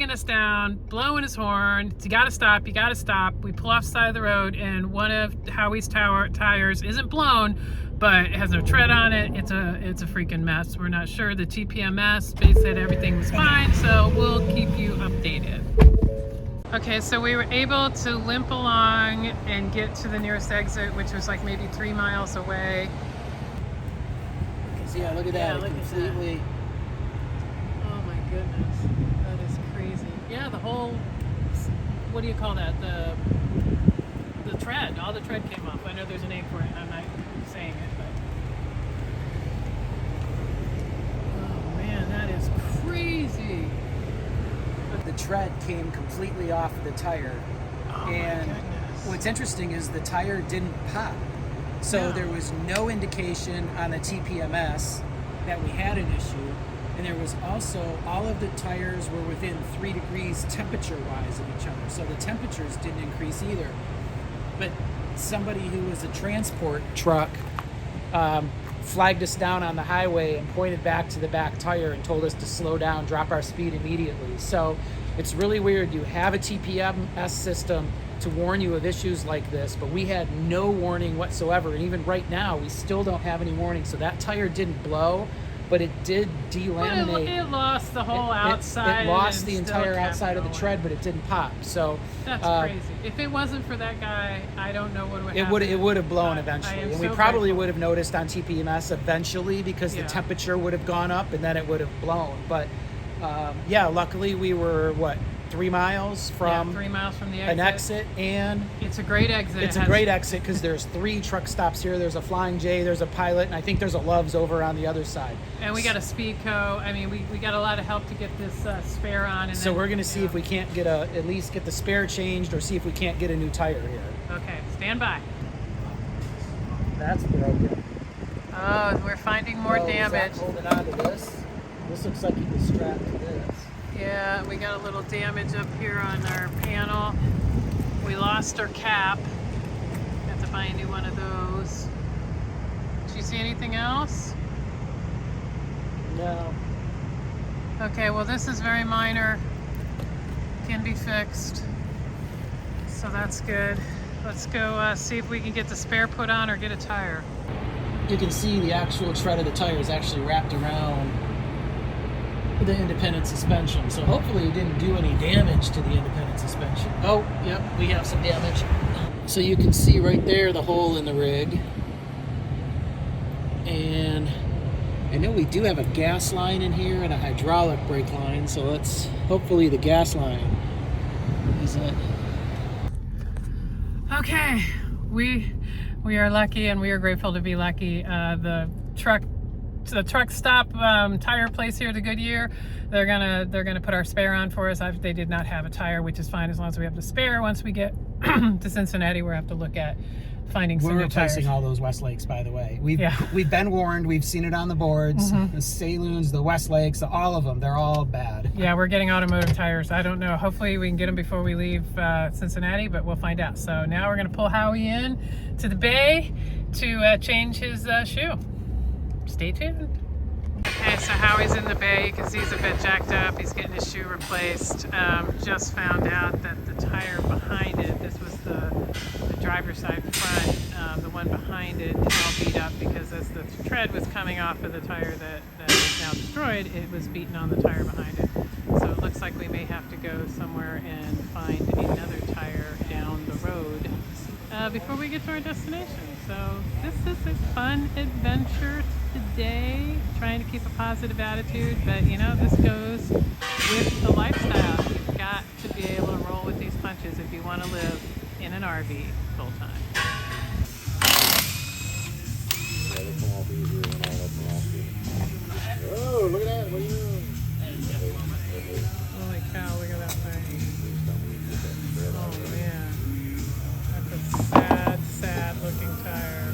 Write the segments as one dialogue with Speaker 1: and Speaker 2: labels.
Speaker 1: flagging us down, blowing his horn. You gotta stop, you gotta stop. We pull off the side of the road, and one of Howie's tires isn't blown, but it has no tread on it. It's a freaking mess. We're not sure. The TPMS, they said everything was fine, so we'll keep you updated. Okay, so we were able to limp along and get to the nearest exit, which was like maybe 3 miles away.
Speaker 2: Yeah, look at that.
Speaker 1: Yeah, look
Speaker 2: completely.
Speaker 1: at that. Oh my goodness, that is crazy. Yeah, the whole, what do you call that? The tread, all the tread came off. I know there's a name for it, I'm not saying it, but. Oh man, that is crazy.
Speaker 2: The tread came completely off the tire.
Speaker 1: Oh
Speaker 2: and
Speaker 1: my goodness.
Speaker 2: What's interesting is the tire didn't pop. So there was no indication on the TPMS that we had an issue. And there was also, all of the tires were within 3 degrees temperature-wise of each other. So the temperatures didn't increase either. But somebody who was a transport truck flagged us down on the highway and pointed back to the back tire and told us to slow down, drop our speed immediately. So it's really weird. You have a TPMS system to warn you of issues like this, but we had no warning whatsoever. And even right now, we still don't have any warning. So that tire didn't blow, but it did delaminate.
Speaker 1: But it lost the whole outside.
Speaker 2: It lost the entire outside of the tread, but it didn't pop. So
Speaker 1: that's crazy. If it wasn't for that guy, I don't know what would happen.
Speaker 2: It would have blown eventually, and we probably would have noticed on TPMS eventually because the temperature would have gone up and then it would have blown. But yeah, luckily we were 3 miles from
Speaker 1: 3 miles from the exit.
Speaker 2: An exit, and
Speaker 1: it's a great exit.
Speaker 2: It's a great exit because there's 3 truck stops here. There's a Flying J, there's a Pilot, and I think there's a Love's over on the other side.
Speaker 1: And we got a Speedco. I mean, we got a lot of help to get this spare on. And
Speaker 2: so we're going to see if we can't get at least get the spare changed, or see if we can't get a new tire here.
Speaker 1: Okay, stand by.
Speaker 2: That's broken.
Speaker 1: Oh, we're finding more damage.
Speaker 2: Zach holding on to this. This looks like he was strapped to this.
Speaker 1: Yeah, we got a little damage up here on our panel. We lost our cap. Have to buy a new one of those. Did you see anything else?
Speaker 2: No.
Speaker 1: Okay, well this is very minor. Can be fixed. So that's good. Let's go see if we can get the spare put on or get a tire.
Speaker 2: You can see the actual tread of the tire is actually wrapped around the independent suspension, so hopefully it didn't do any damage to the independent suspension. Oh, yep, we have some damage. So you can see right there the hole in the rig, and I know we do have a gas line in here and a hydraulic brake line, so let's hopefully the gas line isn't.
Speaker 1: Okay, we are lucky, and we are grateful to be lucky. The truck stop tire place here at the Goodyear, they're gonna put our spare on for us. They did not have a tire, which is fine as long as we have the spare. Once we get to Cincinnati, we'll have to look at finding some new tires.
Speaker 2: We're replacing all those Westlakes, by the way. We've been warned. We've seen it on the boards. The Saloons, the Westlakes, all of them, they're all bad.
Speaker 1: Yeah, we're getting automotive tires. I don't know. Hopefully we can get them before we leave Cincinnati, but we'll find out. So now we're gonna pull Howie in to the bay to change his shoe. Stay tuned. Okay, so Howie's in the bay. You can see he's a bit jacked up. He's getting his shoe replaced. Just found out that the tire behind it, this was the driver's side front, the one behind it is all beat up because as the tread was coming off of the tire that is now destroyed, it was beaten on the tire behind it. So it looks like we may have to go somewhere and find another tire down the road before we get to our destination. So this is a fun adventure today, trying to keep a positive attitude, but you know, this goes with the lifestyle. You've got to be able to roll with these punches if you want to live in an RV full time.
Speaker 3: Oh, look at that. What are you doing?
Speaker 1: Holy cow, look at that thing. Oh man, that's a sad looking tire.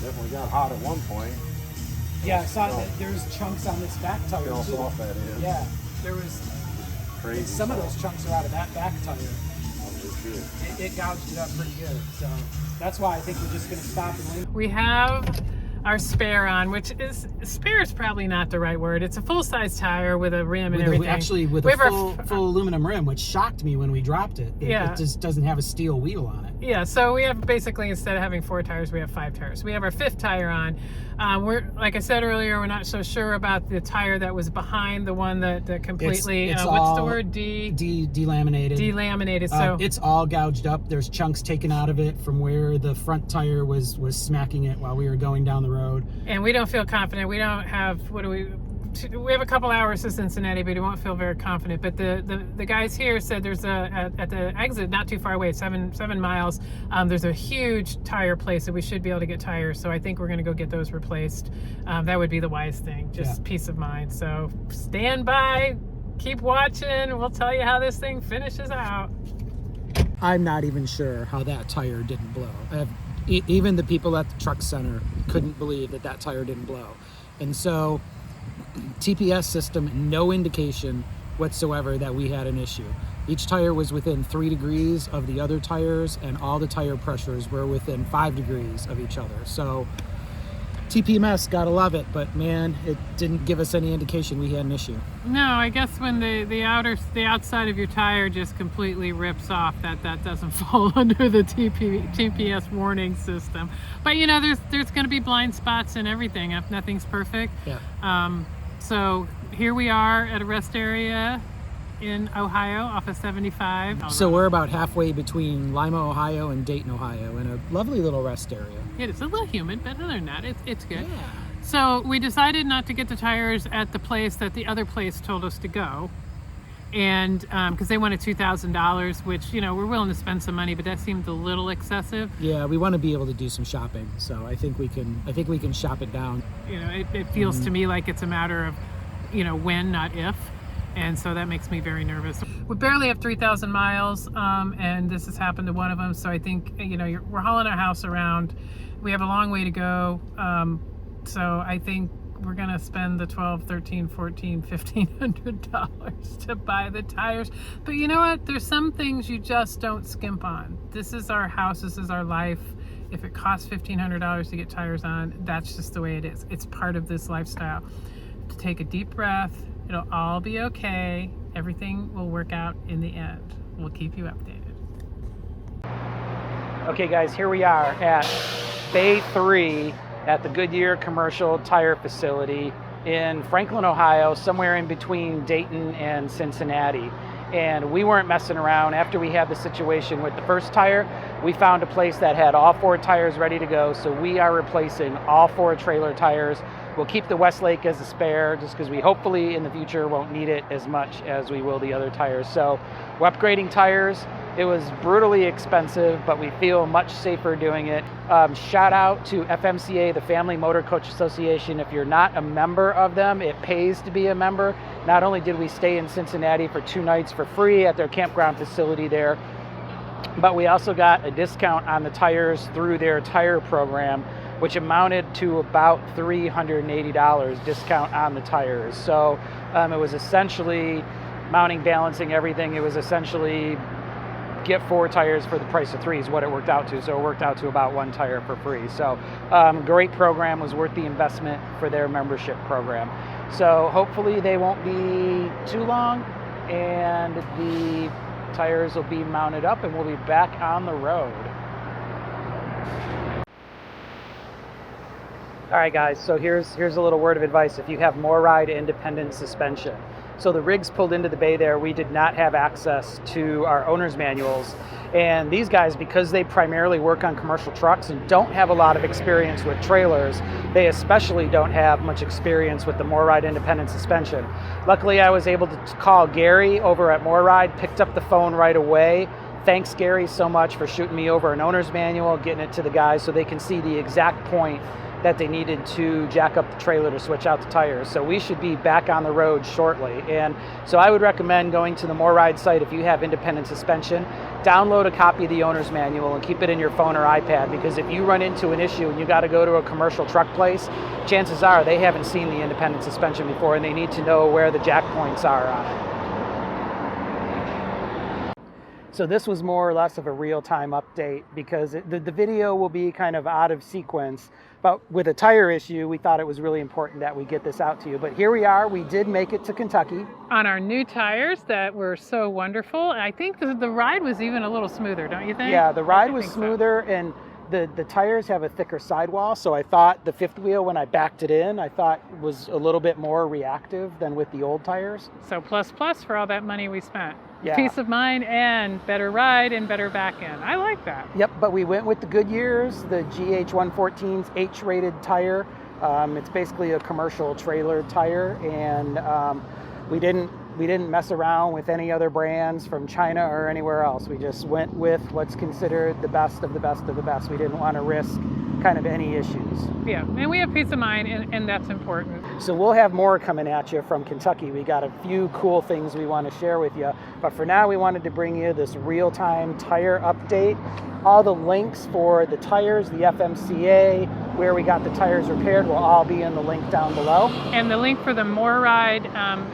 Speaker 3: Definitely got hot at one point.
Speaker 2: Yeah, I saw that there's chunks on this back tire
Speaker 3: How
Speaker 2: too.
Speaker 3: soft that is.
Speaker 2: Yeah, there was
Speaker 3: Crazy.
Speaker 2: some of those chunks are out of that back tire.
Speaker 3: Oh,
Speaker 2: It gouged it up pretty good, so that's why I think we're just going to stop and leave.
Speaker 1: We have our spare on, which is, spare is probably not the right word. It's a full-size tire with a rim and everything.
Speaker 4: Actually, with
Speaker 1: We
Speaker 4: a
Speaker 1: have our
Speaker 4: full aluminum rim, which shocked me when we dropped it.
Speaker 1: Yeah.
Speaker 4: It just doesn't have a steel wheel on it.
Speaker 1: Yeah, so we have basically, instead of having 4 tires, we have 5 tires. We have our 5th tire on. We're, like I said earlier, we're not so sure about the tire that was behind the one that completely,
Speaker 4: It's
Speaker 1: what's
Speaker 4: all
Speaker 1: the word?
Speaker 4: delaminated.
Speaker 1: Delaminated. So
Speaker 4: it's all gouged up. There's chunks taken out of it from where the front tire was smacking it while we were going down the road.
Speaker 1: And we don't feel confident. We don't have, we have a couple hours to Cincinnati, but we won't feel very confident. But the guys here said there's at the exit, not too far away, 7 miles, there's a huge tire place that we should be able to get tires. So I think we're going to go get those replaced. That would be the wise thing, just peace of mind. So stand by, keep watching. We'll tell you how this thing finishes out.
Speaker 4: I'm not even sure how that tire didn't blow. Even the people at the truck center couldn't believe that tire didn't blow. And so TPS system, no indication whatsoever that we had an issue. Each tire was within 3 degrees of the other tires, and all the tire pressures were within 5 degrees of each other. So TPMS, gotta love it, but man, it didn't give us any indication we had an issue.
Speaker 1: No, I guess when the outside of your tire just completely rips off, that doesn't fall under the TPS warning system. But you know, there's going to be blind spots and everything. If nothing's perfect.
Speaker 4: Yeah.
Speaker 1: So here we are at a rest area in Ohio off of 75.
Speaker 4: So we're about halfway between Lima, Ohio and Dayton, Ohio, in a lovely little rest area.
Speaker 1: It is a little humid, but other than that, it's good.
Speaker 4: Yeah.
Speaker 1: So we decided not to get the tires at the place that the other place told us to go. And because they wanted $2,000, which, you know, we're willing to spend some money, but that seemed a little excessive.
Speaker 4: Yeah, we want to be able to do some shopping, so I think we can shop it down.
Speaker 1: You know, it feels to me like it's a matter of, you know, when, not if. And so that makes me very nervous. We barely have 3,000 miles, and this has happened to one of them. So I think, you know, we're hauling our house around. We have a long way to go. So I think we're gonna spend the $1,200, $1,300, $1,400, $1,500 to buy the tires. But you know what? There's some things you just don't skimp on. This is our house, this is our life. If it costs $1,500 to get tires on, that's just the way it is. It's part of this lifestyle. To take a deep breath, it'll all be okay. Everything will work out in the end. We'll keep you updated.
Speaker 2: Okay guys, here we are at Bay 3 at the Goodyear Commercial Tire Facility in Franklin, Ohio, somewhere in between Dayton and Cincinnati. And we weren't messing around. After we had the situation with the first tire, we found a place that had all 4 tires ready to go. So we are replacing all 4 trailer tires. We'll keep the Westlake as a spare just because we hopefully in the future won't need it as much as we will the other tires. So we're upgrading tires. It was brutally expensive, but we feel much safer doing it. Shout out to FMCA, the Family Motor Coach Association. If you're not a member of them, it pays to be a member. Not only did we stay in Cincinnati for 2 nights for free at their campground facility there, but we also got a discount on the tires through their tire program, which amounted to about $380 discount on the tires. So it was essentially mounting, balancing, everything. It was essentially get 4 tires for the price of 3 is what it worked out to. So it worked out to about 1 tire for free. So great program, was worth the investment for their membership program. So hopefully they won't be too long and the tires will be mounted up and we'll be back on the road. All right guys, so here's a little word of advice. If you have MORryde independent suspension. So the rigs pulled into the bay there, we did not have access to our owner's manuals. And these guys, because they primarily work on commercial trucks and don't have a lot of experience with trailers, they especially don't have much experience with the MORryde independent suspension. Luckily, I was able to call Gary over at MORryde, picked up the phone right away. Thanks, Gary, so much for shooting me over an owner's manual, getting it to the guys so they can see the exact point that they needed to jack up the trailer to switch out the tires. So we should be back on the road shortly. And so I would recommend going to the MORryde site if you have independent suspension, download a copy of the owner's manual and keep it in your phone or iPad, because if you run into an issue and you got to go to a commercial truck place, chances are they haven't seen the independent suspension before and they need to know where the jack points are on it.
Speaker 4: So this was more or less of a real-time update because the video will be kind of out of sequence. But with a tire issue, we thought it was really important that we get this out to you. But here we are. We did make it to Kentucky.
Speaker 1: On our new tires that were so wonderful. I think the ride was even a little smoother, don't you think?
Speaker 4: Yeah, the ride
Speaker 1: I
Speaker 4: was
Speaker 1: think so.
Speaker 4: smoother, and the tires have a thicker sidewall. So I thought the fifth wheel, when I backed it in, I thought was a little bit more reactive than with the old tires.
Speaker 1: So plus for all that money we spent.
Speaker 4: Yeah.
Speaker 1: Peace of mind and better ride and better back end. I like that.
Speaker 4: Yep, but we went with the Goodyears, the GH114's H-rated tire. It's basically a commercial trailer tire, and we didn't mess around with any other brands from China or anywhere else. We just went with what's considered the best of the best of the best. We didn't want to risk kind of any issues.
Speaker 1: Yeah, and we have peace of mind, and that's important.
Speaker 4: So we'll have more coming at you from Kentucky. We got a few cool things we want to share with you. But for now, we wanted to bring you this real-time tire update. All the links for the tires, the FMCA, where we got the tires repaired will all be in the link down below.
Speaker 1: And the link for the More Ride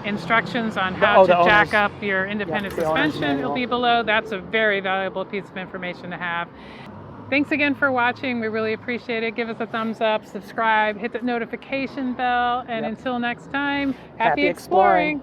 Speaker 1: instructions on how to jack up your independent
Speaker 4: the owner's
Speaker 1: suspension will
Speaker 4: manual.
Speaker 1: be below. That's a very valuable piece of information to have. Thanks again for watching. We really appreciate it. Give us a thumbs up, subscribe, hit the notification bell, and
Speaker 4: Yep.
Speaker 1: until next time,
Speaker 4: Happy
Speaker 1: happy exploring.